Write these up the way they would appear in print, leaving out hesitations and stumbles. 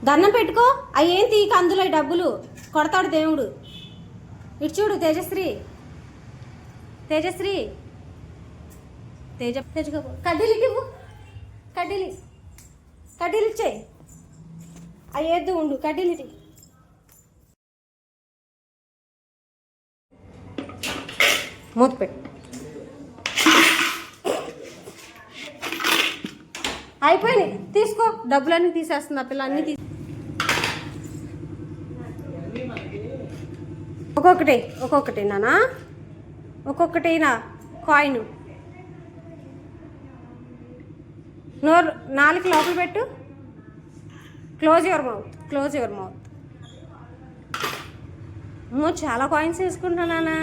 దండం పెట్టుకో. అవి ఏం తీక అందులో డబ్బులు కొడతాడు దేవుడు. ఇటు చూడు తేజశ్రీ, తేజశ్రీ, తేజ కడ్డీలు ఇవ్వు, కడ్డీలు ఇచ్చేయి. అవి వేద్దు ఉండు, కడ్డీలు ఇటు. మూత పెట్టు. అయిపోయినాయి, తీసుకో. డబ్బులన్నీ తీసేస్తుంది ఆ పిల్ల, అన్నీ ఒక్కొక్కటి నానా, ఒక్కొక్కటేనా కాయిన్. నోరు 4 లోపల పెట్టు. Close your mouth. చాలా కాయిన్స్ వేసుకుంటున్నా నానా.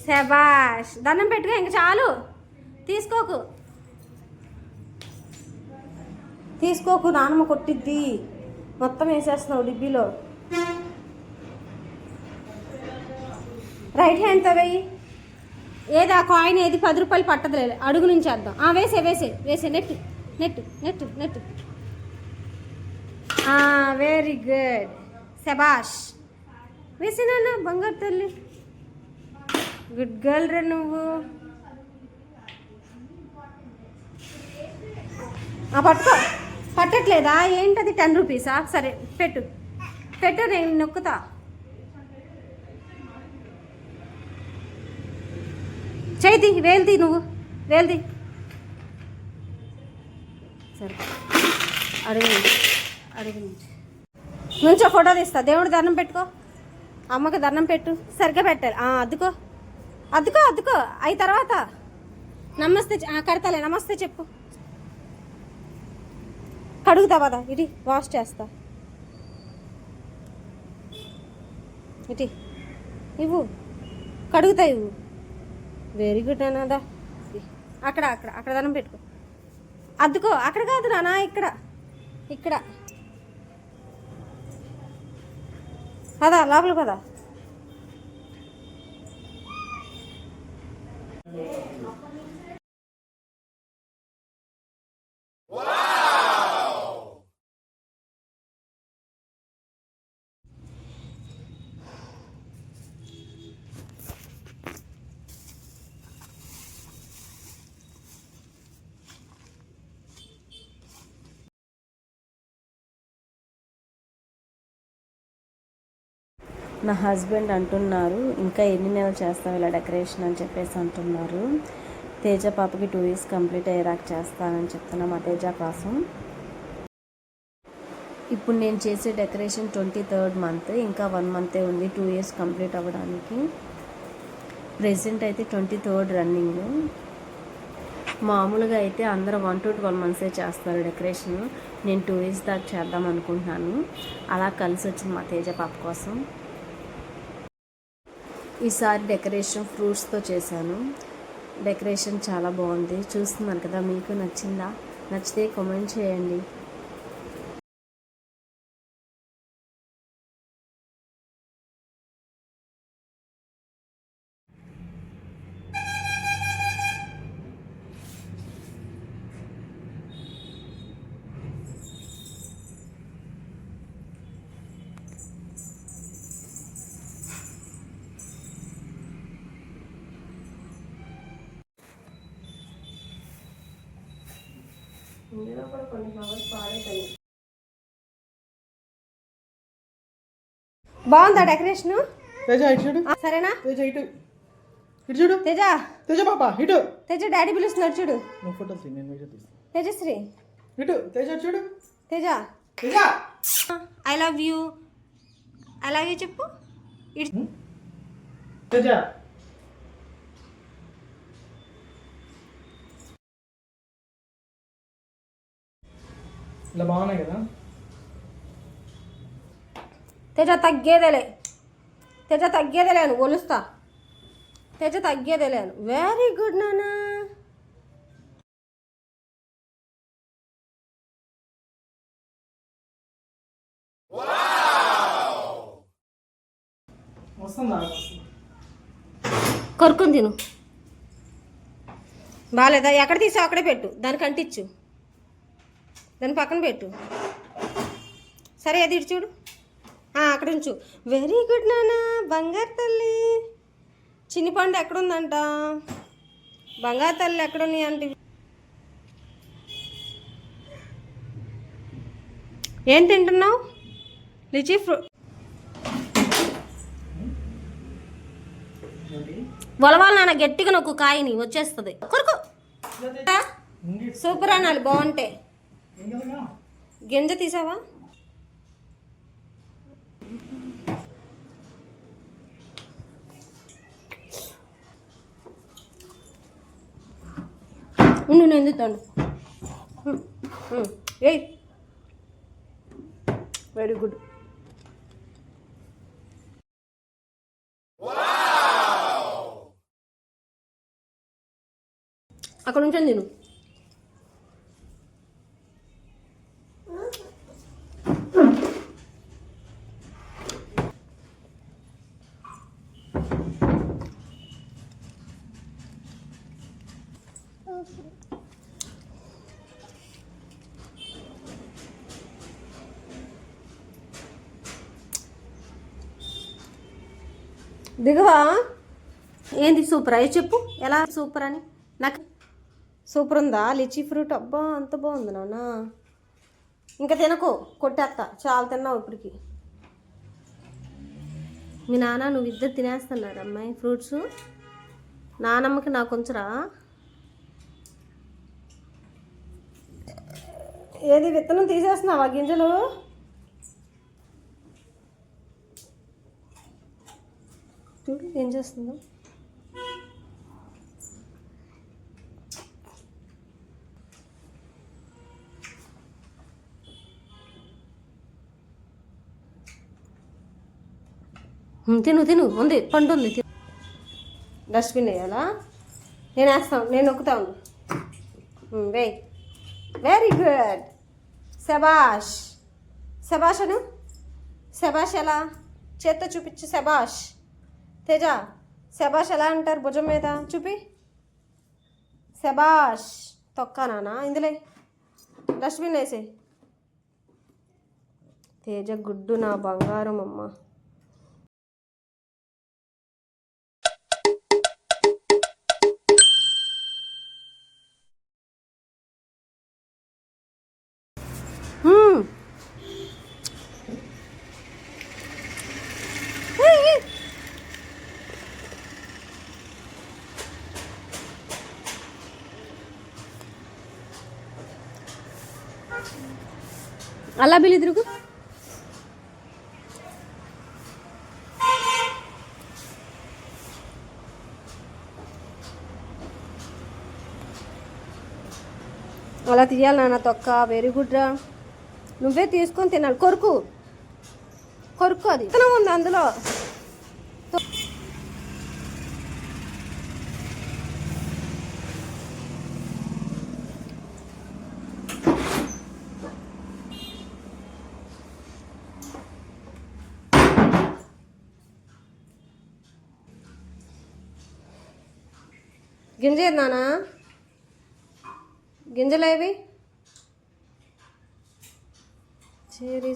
శబాష్. దండం పెట్టుకో, ఇంక చాలు. తీసుకోకు, నానమ్మ కొట్టిద్ది. మొత్తం వేసేస్తున్నావు డిబ్బీలో. రైట్ హ్యాండ్తో వెయ్యి. ఏది ఆ కాయిన్ ఏది? 10 రూపాయలు పట్టదులే, అడుగు నుంచి వేద్దాం. వేసే నెట్. వెరీ గుడ్, శబాష్. వేసినా బంగారు తల్లి, గుడ్ గర్ల్ రా నువ్వు. పట్టుకో. పట్టట్లేదా? ఏంటది? 10 రూపీసా? సరే పెట్టు, నేను నొక్కుతా. చేతి వేల్ది, నువ్వు వేల్ది. సరే అడుగు నుంచో ఫోటో తీస్తా. దేవుడు దండం పెట్టుకో, అమ్మకి దండం పెట్టు. సరిగ్గా పెట్టాలి. అద్దుకో. అయి తర్వాత నమస్తే కడతాలే. నమస్తే చెప్పు. కడుగుతా పదా, ఇటు వాష్ చేస్తా. ఇటు ఇవ్వు, కడుగుతా ఇవ్వు. వెరీ గుడ్ నాదా. అక్కడ దండం పెట్టుకో. అద్దుకో. అక్కడ కాదు నానా, ఇక్కడ పదా, లోపల పదా. నా హస్బెండ్ అంటున్నారు, ఇంకా ఎన్ని నెలలు చేస్తావు ఇలా డెకరేషన్ అని చెప్పేసి అంటున్నారు. తేజ పాపకి 2 years కంప్లీట్ అయ్యేదాకా చేస్తానని చెప్తున్నా మా తేజ కోసం. ఇప్పుడు నేను చేసే డెకరేషన్ 23rd month, ఇంకా 1 month ఉంది 2 years కంప్లీట్ అవ్వడానికి. ప్రెజెంట్ అయితే 23rd రన్నింగ్. మామూలుగా అయితే అందరూ 1 to 12 months చేస్తారు డెకరేషన్. నేను 2 years దాకా చేద్దాం అనుకుంటున్నాను. అలా కలిసి వచ్చింది మా తేజ పాప కోసం. ఈసారి డెకరేషన్ ఫ్రూట్స్తో చేశాను. డెకరేషన్ చాలా బాగుంది. చూస్తున్నారు కదా, మీకు నచ్చిందా? నచ్చితే కామెంట్ చేయండి. ఇందులో కూడా కొన్ని ఫ్లవర్స్ పాడైపోయాయి. బాగుందా డెకరేషన్? తేజ ఇటు చూడు. సరేనా? తేజ ఇటు చూడు. తేజ పాప ఇటు. తేజ డాడీ పిలుస్తున్నాడు చూడు. నువ్వు ఫోటోలు తీ, నేను వీడియో తీస్తాను. తేజశ్రీ ఇటు. తేజ చూడు. తేజ ఐ లవ్ యూ చెప్పు. తేజ ఇలా బాగున్నాయి కదా. తేజ తగ్గేదేలేను ఒలుస్తా. తేజ తగ్గేదేలేను. వెరీ గుడ్ నానా. కొరుకుని తిను. బాగాలేదా? ఎక్కడ తీసావు అక్కడే పెట్టు. దానికి అంటించు, దాని పక్కన పెట్టు. సరే అది ఇటు చూడు, అక్కడ ఉంచు. వెరీ గుడ్ నాన్న, బంగారు తల్లి. చిన్ని పండు ఎక్కడుందంట? బంగారు తల్లి ఎక్కడున్నాయి అంటే ఏం తింటున్నావు? Lychee fruit. వలవాలి నాన్న, గట్టిగా నొక్కు, కాయని వచ్చేస్తుంది. కొరకు సూపర్ అనాలి, బాగుంటే. గింజ తీసావా? ఉండు, నేను ఎందుతాను. ఏయ్, వెరీ గుడ్. అక్కడ ఉంటుంది నేను. దిగవా? ఏంది సూపర్ అయ్యి చెప్పు, ఎలా సూపర్ అని. నాకు సూపర్ ఉందా లిచీ ఫ్రూట్? అబ్బా అంత బాగుంది నాన్న. ఇంకా తినకు, కొట్టేస్తా. చాలా తిన్నావు ఇప్పటికి. మీ నాన్న నువ్వు ఇద్దరు తినేస్తున్నారు అమ్మాయి ఫ్రూట్స్. నానమ్మకి నాకు ఉంచరా? ఏది విత్తనం తీసేస్తున్నావా గింజలు? చూడు ఏం చేస్తుందో. తిను తిను, ఉంది పండు ఉంది. డస్ట్బిన్ వేయాలా? నేను వేస్తాను, నేను నొక్కుతాను. వేయ్. Very good. శబాష్. శబాష్ అను. శబాష్ ఎలా? చేత్తో చూపించు. శబాష్. తేజ, శబాష్ ఎలా అంటారు? భుజం మీద చూపి. శబాష్. తొక్కా నాన్న, ఇందులో డస్ట్బిన్ వేసే. తేజ గుడ్డు నా బంగారం అమ్మ. అలా బిల్లి తిరుగు. అలా తీయాలి నాన్న తొక్క. వెరీ గుడ్ రా. నువ్వే తీసుకొని తినాలి. కొరుకు కొరుకు. అది విత్తనం ఉంది అందులో. గింజ ఏది నాన్న? గింజలేవి? చేరి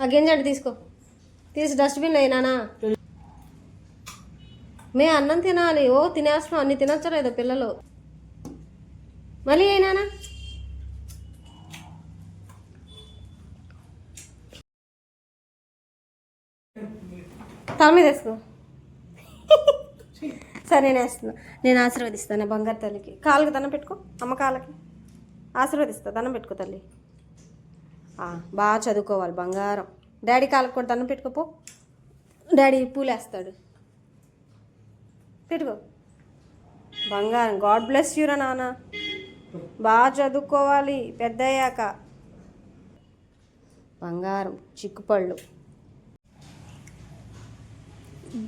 ఆ గింజ అంటే తీసుకో, తీసి డస్ట్బిన్ అయినానా. మే అన్నం తినాలి. ఓ తినేస్తున్నాం, అన్ని తినచ్చలేదో పిల్లలు. మళ్ళీ అయినానా? తల మీద వేసుకో. సరే నేను వేస్తున్నా. నేను ఆశీర్వదిస్తాను బంగారు తల్లికి. కాళ్ళకి దండం పెట్టుకో. అమ్మ కాళ్ళకి ఆశీర్వదిస్తా. దండం పెట్టుకో తల్లి. బాగా చదువుకోవాలి బంగారం. డాడీ కాళ్ళకి కూడా దండం పెట్టుకోపో. డాడీ పూలేస్తాడు. పెట్టుకో బంగారం. గాడ్ బ్లెస్ యూరా నాన్న. బాగా చదువుకోవాలి పెద్ద అయ్యాక. బంగారం. చిక్కుపళ్ళు.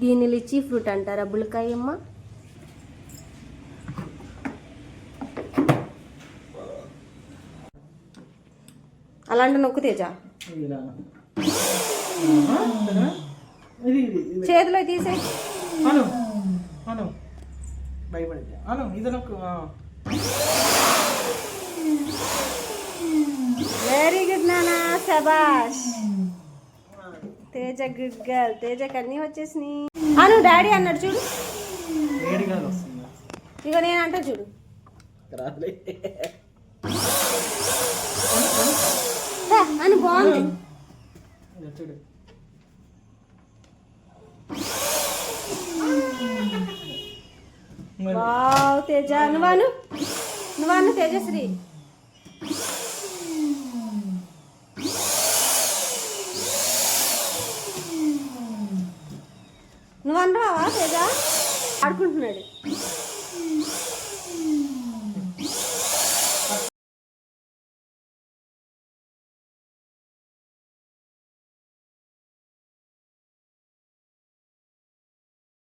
దీన్ని లిచీ ఫ్రూట్ అంటారా బుల్కాయమ్మ? అలాంటి నొక్కు తేజ. ఇది ఇది ఇది చేతిలో తీసే. అను అను భయపడింది అను ఇది నాకు వెరీ గుడ్ నానా, శబాష్. Teja good girl. తేజకి అన్నీ వచ్చేసినాయి. అను డాడీ అన్నాడు చూడు. వేడిగా వస్తుంది ఇగో నేను అంటా చూడు. రాలే హే, అని బాగుంది. ఇదో చూడు వావ్ తేజ, నువ్వాను తేజశ్రీ. నువ్వు అనరావా తేజ? ఆడుకుంటున్నాడు.